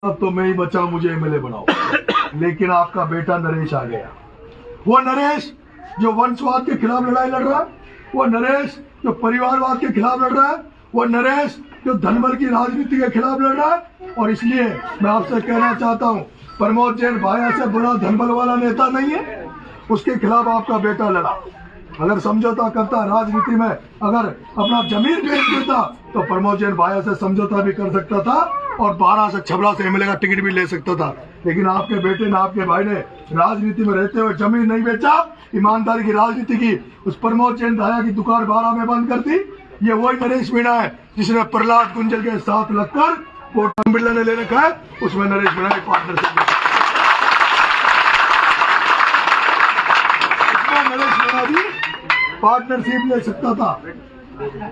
अब तो मैं ही बचा, मुझे एमएलए बनाओ। लेकिन आपका बेटा नरेश आ गया। वो नरेश जो वंशवाद के खिलाफ लड़ाई लड़ रहा है, वो नरेश जो परिवारवाद के खिलाफ लड़ रहा है, वो नरेश जो धनबल की राजनीति के खिलाफ लड़ रहा है। और इसलिए मैं आपसे कहना चाहता हूँ, प्रमोद जैन भाई से बुरा धनबल वाला नेता नहीं है, उसके खिलाफ आपका बेटा लड़ा। अगर समझौता करता राजनीति में, अगर अपना जमीन बेच देता तो प्रमोद जैन भाई से समझौता भी कर सकता था और 12 से छबरा से एमएलए का टिकट भी ले सकता था। लेकिन आपके बेटे ने, आपके भाई ने राजनीति में रहते हुए जमीन नहीं बेचा, ईमानदारी की राजनीति की। उस प्रमोद जैन भाई की दुकान 12 में बंद कर दी। ये वही नरेश मीणा है जिसने प्रहलाद गुंजल के साथ लगकर वो बिरला ने ले रखा है, उसमें नरेश मीणा एक पार्टनरशिप। नरेश मीणा भी पार्टनरशिप ले सकता था।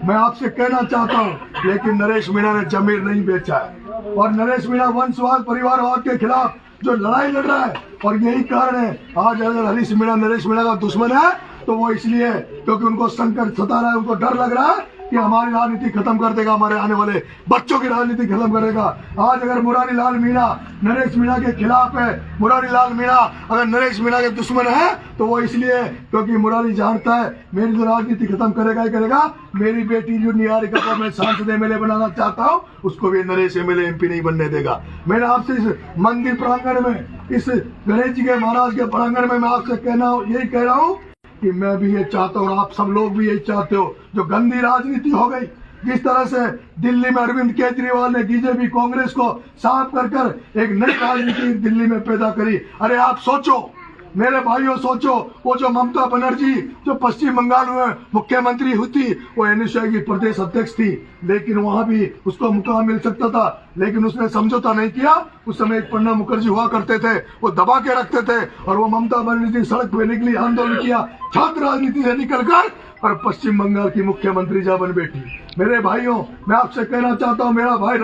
मैं आपसे कहना चाहता हूं, लेकिन नरेश मीणा ने जमीन नहीं बेचा है। और नरेश मीणा वंशवाद परिवारवाद के खिलाफ जो लड़ाई लड़ रहा है, और यही कारण है आज अगर हरीश मीणा नरेश मीणा का दुश्मन है तो वो इसलिए क्योंकि उनको संकट सता रहा है, उनको डर लग रहा है कि हमारी राजनीति खत्म कर देगा, हमारे आने वाले बच्चों की राजनीति खत्म करेगा। आज अगर मुरारी लाल मीणा नरेश मीणा के खिलाफ है, मुरारी लाल मीणा अगर नरेश मीणा के दुश्मन है तो वो इसलिए क्योंकि मुरारी जानता है मेरी तो राजनीति खत्म करेगा ही करेगा। मेरी बेटी जो निहारिका को मैं सांसद एमएलए बनाना चाहता हूँ, उसको भी नरेश एमएलए एमपी नहीं बनने देगा। मैंने आपसे इस मंदिर प्रांगण में, इस गणेश जी के महाराज के प्रांगण में मैं आपसे यही कह रहा हूँ कि मैं भी ये चाहता हूँ, आप सब लोग भी यही चाहते हो। जो गंदी राजनीति हो गई, जिस तरह से दिल्ली में अरविंद केजरीवाल ने बीजेपी कांग्रेस को साफ कर एक नई राजनीति दिल्ली में पैदा करी। अरे आप सोचो मेरे भाइयों, सोचो वो जो ममता बनर्जी जो पश्चिम बंगाल में मुख्यमंत्री हुई थी, वो एनएसयूआई की प्रदेश अध्यक्ष थी, लेकिन वहां भी उसको मुकाम मिल सकता था, लेकिन उसने समझौता नहीं किया। उस समय एक प्रणब मुखर्जी हुआ करते थे, वो दबा के रखते थे, और वो ममता बनर्जी सड़क पे निकली, आंदोलन किया, छात्र राजनीति से निकलकर और पश्चिम बंगाल की मुख्यमंत्री जा बन बैठी। मेरे भाइयों, मैं आपसे कहना चाहता हूँ, मेरा भाई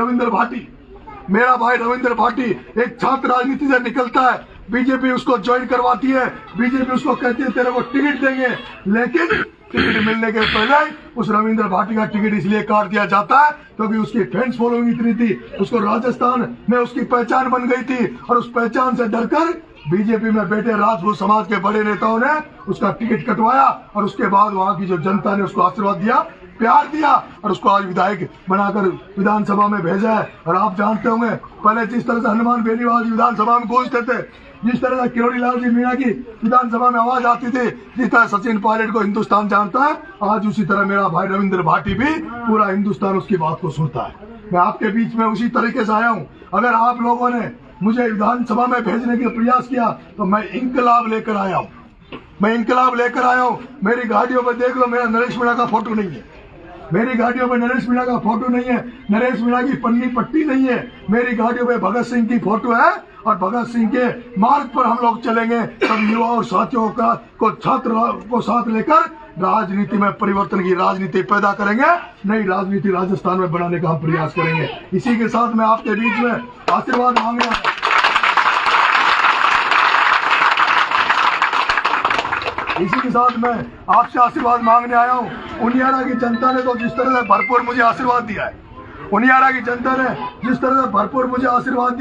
रविंद्र भाटी एक छात्र राजनीति से निकलता है, बीजेपी उसको ज्वाइन करवाती है, बीजेपी उसको कहती है तेरे को टिकट देंगे, लेकिन टिकट मिलने के पहले उस रविंद्र भाटी का टिकट इसलिए काट दिया जाता है क्योंकि उसकी फैंस फॉलोइंग इतनी थी, उसको राजस्थान में उसकी पहचान बन गई थी, और उस पहचान से डरकर बीजेपी में बैठे राजपूत समाज के बड़े नेताओं ने उसका टिकट कटवाया, और उसके बाद वहां की जो जनता ने उसको आशीर्वाद दिया, प्यार दिया, और उसको आज विधायक बनाकर विधानसभा में भेजा है। और आप जानते होंगे पहले जिस तरह से हनुमान बेनीवाल जी विधानसभा में गूंजते थे, जिस तरह से किरोड़ी लाल जी मीणा की विधानसभा में आवाज आती थी, जिस तरह सचिन पायलट को हिंदुस्तान जानता है, आज उसी तरह मेरा भाई रविंद्र भाटी भी पूरा हिंदुस्तान उसकी बात को सुनता है। मैं आपके बीच में उसी तरीके से आया हूँ। अगर आप लोगों ने मुझे विधानसभा में भेजने का प्रयास किया तो मैं इंकलाब लेकर आया हूँ, मेरी गाड़ियों में देख लो, मेरा नरेश मीणा का फोटो नहीं है, मेरी गाड़ियों में नरेश मीणा का फोटो नहीं है, नरेश मीणा की पन्नी पट्टी नहीं है, मेरी गाड़ियों में भगत सिंह की फोटो है, और भगत सिंह के मार्ग पर हम लोग चलेंगे। सब युवा और साथियों को छात्र को साथ लेकर राजनीति में परिवर्तन की राजनीति पैदा करेंगे, नई राजनीति राजस्थान में बनाने का हम प्रयास करेंगे। इसी के साथ मैं आपके बीच में आशीर्वाद मांगने आया हूँ। उनियारा की जनता ने तो जिस तरह से भरपूर मुझे आशीर्वाद दिया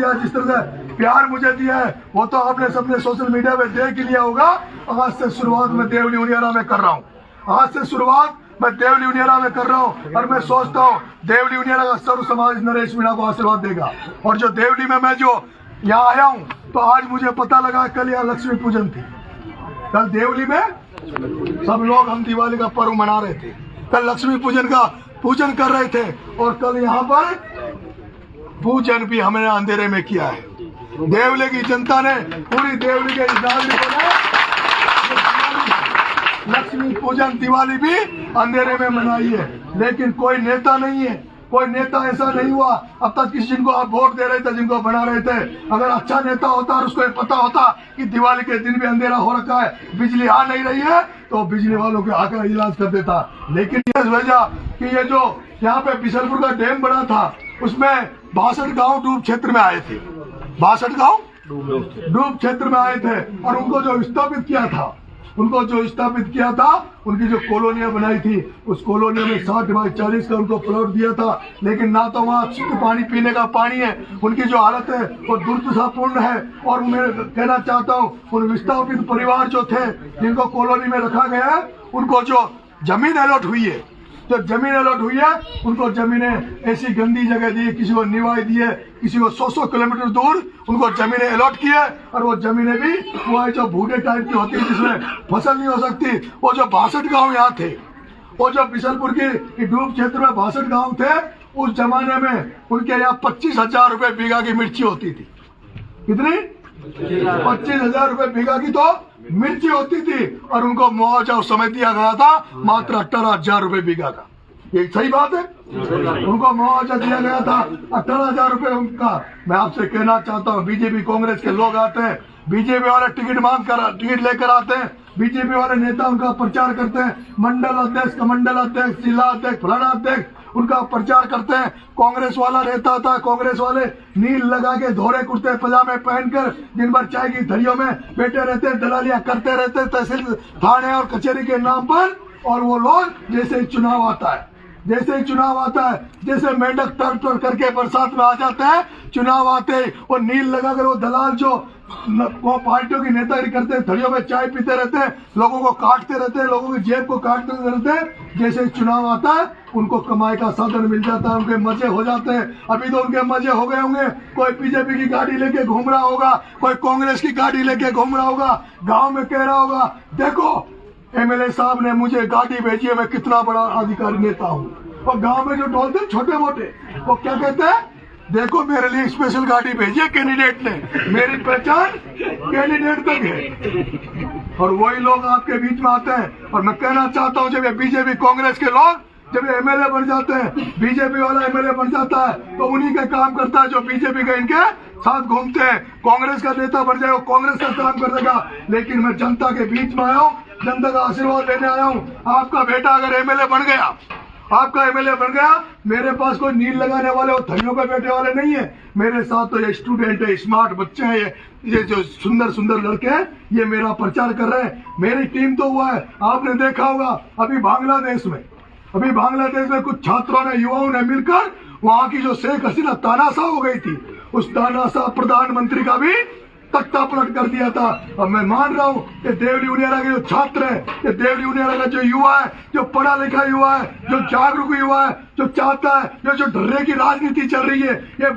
है, जिस तरह से प्यार मुझे दिया है, वो तो आपने सबने सोशल मीडिया पे देख ही लिया होगा। आज से शुरुआत मैं देवली उनियारा में कर रहा हूँ, और मैं सोचता हूँ देवली उनियारा का सर्व समाज नरेश मीणा को आशीर्वाद देगा। और जो देवली में मैं जो यहाँ आया हूँ, तो आज मुझे पता लगा कल यहाँ लक्ष्मी पूजन थी, कल देवली में सब लोग हम दिवाली का पर्व मना रहे थे, कल लक्ष्मी पूजन का पूजन कर रहे थे, और कल यहाँ पर पूजन भी हमने अंधेरे में किया है। देवली की जनता ने, पूरी देवली के नागरिकों ने लक्ष्मी पूजन दिवाली भी अंधेरे में मनाई है। लेकिन कोई नेता नहीं है, कोई नेता ऐसा नहीं हुआ अब तक किसी जिनको आप वोट दे रहे थे, जिनको बना रहे थे, अगर अच्छा नेता होता और उसको पता होता कि दिवाली के दिन भी अंधेरा हो रखा है, बिजली आ नहीं रही है, तो बिजली वालों के आकर इलाज कर देता। लेकिन इस वजह कि ये जो यहाँ पे बिशनपुर का डैम बना था, उसमें 62 गाँव डूब क्षेत्र में आए थे, 62 गाँव डूब क्षेत्र में आए थे, और उनको जो विस्थापित किया था, उनको जो स्थापित किया था, उनकी जो कॉलोनियां बनाई थी, उस कॉलोनिया में 60 बाई 40 का उनको प्लॉट दिया था, लेकिन ना तो वहाँ शुद्ध पानी पीने का पानी है। उनकी जो हालत है वो दुर्दशापूर्ण है। और मैं कहना चाहता हूँ, उन विस्थापित परिवार जो थे जिनको कॉलोनी में रखा गया है, उनको जो जमीन अलॉट हुई है, जो जमीन अलॉट हुई है, उनको जमीनें ऐसी गंदी जगह दी, किसी को निवाई दी है, किसी को 100 किलोमीटर दूर उनको जमीनें अलॉट की है। और वो जमीनें भी वो है जो भूडे टाइप की होती है, जिसमें फसल नहीं हो सकती। वो जो 62 गांव यहाँ थे, वो जो बिशनपुर की डूब क्षेत्र में 62 गांव थे, उस जमाने में उनके यहाँ 25,000 रुपए बीघा की मिर्ची होती थी। कितनी? 25,000 रुपए बीघा की तो मिर्ची होती थी। और उनको मुआवजा उस समय दिया गया था मात्र 18,000 रुपए बीघा का। ये सही बात है, उनको मुआवजा दिया गया था 18,000 रुपए उनका। मैं आपसे कहना चाहता हूँ, बीजेपी कांग्रेस के लोग आते हैं, बीजेपी वाले टिकट लेकर आते हैं, बीजेपी वाले नेता उनका प्रचार करते हैं, मंडल अध्यक्ष, कमंडल अध्यक्ष, जिला अध्यक्ष, फलाना अध्यक्ष उनका प्रचार करते हैं। कांग्रेस वाला रहता था, कांग्रेस वाले नील लगा के धोरे कुर्ते पजामे पहनकर दिन भर चाय की धरियों में बैठे रहते, दलालियां करते रहते तहसील थाने और कचहरी के नाम पर। और वो लोग जैसे ही चुनाव आता है, जैसे मेंढक तर करके बरसात में आ जाते हैं, चुनाव आते ही वो नील लगाकर वो दलाल जो पार्टियों की नेतागिरी करते हैं, थड़ियों में चाय पीते रहते हैं, लोगों को काटते रहते हैं, लोगों की जेब को काटते रहते हैं। जैसे चुनाव आता है, उनको कमाई का साधन मिल जाता है, उनके मजे हो जाते हैं। अभी तो उनके मजे हो गए होंगे, कोई बीजेपी की गाड़ी लेके घूम रहा होगा, कोई कांग्रेस की गाड़ी लेके घूम रहा होगा, गाँव में कह रहा होगा, देखो एमएलए साहब ने मुझे गाड़ी भेजी है, मैं कितना बड़ा अधिकारी नेता हूँ। और गांव में जो डोलते छोटे मोटे, वो क्या कहते हैं, देखो मेरे लिए स्पेशल गाड़ी भेजी है कैंडिडेट ने, मेरी पहचान कैंडिडेट तक है। और वही लोग आपके बीच में आते हैं। और मैं कहना चाहता हूँ, जब ये बीजेपी कांग्रेस के लोग जब ये एमएलए बन जाते हैं, बीजेपी वाला एमएलए बन जाता है, तो उन्हीं का काम करता है जो बीजेपी का इनके साथ घूमते हैं। कांग्रेस का नेता बन जाए, वो कांग्रेस का काम कर देगा। लेकिन मैं जनता के बीच में आया हूँ, जनता का आशीर्वाद लेने आया हूँ। आपका बेटा अगर एमएलए बन गया, आपका एमएलए बन गया, मेरे पास कोई नील लगाने वाले और थड़ियों पे बैठे वाले नहीं है। मेरे साथ तो ये स्टूडेंट है, स्मार्ट बच्चे हैं, ये जो सुंदर सुंदर लड़के हैं, ये मेरा प्रचार कर रहे हैं। मेरी टीम तो हुआ है, आपने देखा होगा अभी बांग्लादेश में कुछ छात्रों ने, युवाओं ने मिलकर वहाँ की जो शेख हसीना तानाशाह हो गई थी, उस तानाशाह प्रधानमंत्री का भी तख्ता पलट कर दिया था। और मैं मान रहा हूँ कि देवली उनियारा के जो छात्र है, ये देवली उनियारा का जो युवा है, जो पढ़ा लिखा युवा है, जो जागरूक युवा है, जो चाहता है, जो ढर्रे की राजनीति चल रही है, ये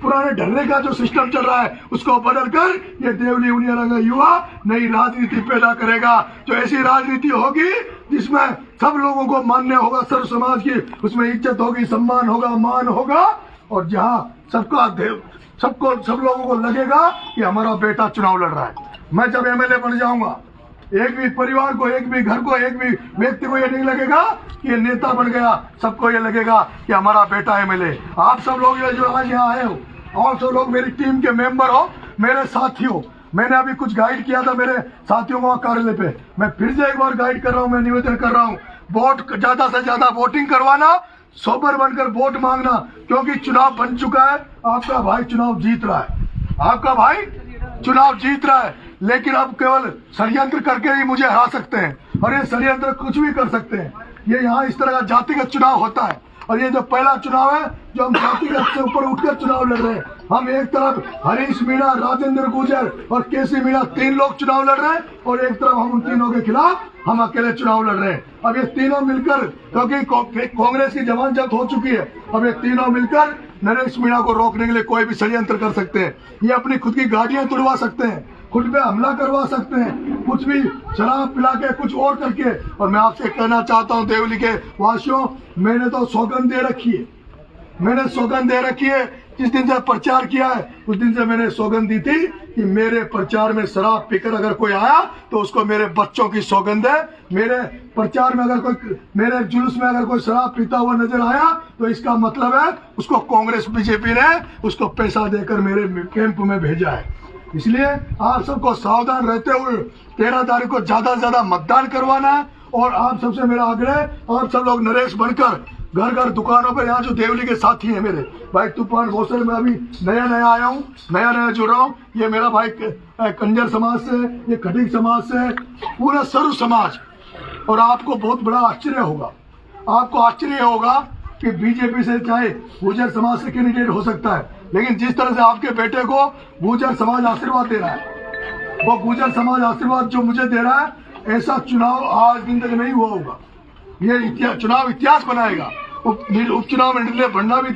पुराने ढर्रे का जो सिस्टम चल रहा है, उसको बदल कर ये देवली उनियारा का युवा नई राजनीति पैदा करेगा। जो ऐसी राजनीति होगी जिसमें सब लोगों को मान्य होगा, सर्व समाज की उसमें इज्जत होगी, सम्मान होगा, मान होगा। और जहाँ सब लोगों को लगेगा कि हमारा बेटा चुनाव लड़ रहा है। मैं जब एमएलए बन जाऊंगा, एक भी परिवार को, एक भी घर को, एक भी व्यक्ति को ये नहीं लगेगा कि ये नेता बन गया, सबको ये लगेगा कि हमारा बेटा एमएलए। आप सब लोग ये जो आज यहाँ आए हो, और सब लोग मेरी टीम के मेंबर हो, मेरे साथी हो। मैंने अभी कुछ गाइड किया था मेरे साथियों को कार्यालय पे, मैं फिर से एक बार गाइड कर रहा हूँ, मैं निवेदन कर रहा हूँ, वोट ज्यादा से ज्यादा वोटिंग करवाना, सोबर बनकर वोट मांगना, क्योंकि चुनाव बन चुका है। आपका भाई चुनाव जीत रहा है, लेकिन अब केवल षड्यंत्र करके ही मुझे हरा सकते हैं। और ये षड्यंत्र कुछ भी कर सकते हैं। ये यहाँ इस तरह का जातिगत चुनाव होता है। और ये जो पहला चुनाव है, जो हम जातिगत से ऊपर उठकर चुनाव लड़ रहे हैं। हम एक तरफ हरीश मीणा, राजेंद्र गुर्जर और केसी मीणा, 3 लोग चुनाव लड़ रहे हैं, और एक तरफ हम उन तीनों के खिलाफ हम अकेले चुनाव लड़ रहे हैं। अब ये तीनों मिलकर, क्योंकि कांग्रेस की जमानत जब्त हो चुकी है, अब ये तीनों मिलकर नरेश मीणा को रोकने के लिए कोई भी षड्यंत्र कर सकते हैं। ये अपनी खुद की गाड़ियां तुड़वा सकते हैं, खुद पे हमला करवा सकते हैं, कुछ भी शराब पिला के, कुछ और करके। और मैं आपसे कहना चाहता हूं, देवली के वासियों, मैंने तो सौगंध दे रखी है। जिस दिन से प्रचार किया है, उस दिन से मैंने सौगंध दी थी कि मेरे प्रचार में शराब पीकर अगर कोई आया तो उसको मेरे बच्चों की सौगंध है। मेरे प्रचार में अगर कोई, मेरे जुलूस में अगर कोई शराब पीता हुआ नजर आया, तो इसका मतलब है उसको कांग्रेस बीजेपी ने उसको पैसा देकर मेरे कैंप में भेजा है। इसलिए आप सबको सावधान रहते हुए 13 तारीख को ज्यादा से ज्यादा मतदान करवाना है। और आप सबसे मेरा आग्रह, आप सब लोग नरेश बनकर घर घर दुकानों पे, यहाँ जो देवली के साथी हैं मेरे भाई तूफान गौसल में अभी नया नया आया हूँ, नया जुड़ रहा हूँ। ये मेरा भाई कंजर समाज से, ये खटीक समाज से, पूरा सर्व समाज। और आपको बहुत बड़ा आश्चर्य होगा, आपको आश्चर्य होगा कि बीजेपी से चाहे गुर्जर समाज से कैंडिडेट हो सकता है, लेकिन जिस तरह से आपके बेटे को गुर्जर समाज आशीर्वाद दे रहा है, वो गुर्जर समाज आशीर्वाद जो मुझे दे रहा है, ऐसा चुनाव आज दिन तक नहीं हुआ होगा। ये चुनाव इतिहास बनाएगा। उपचुनाव में निर्णय बढ़ना भी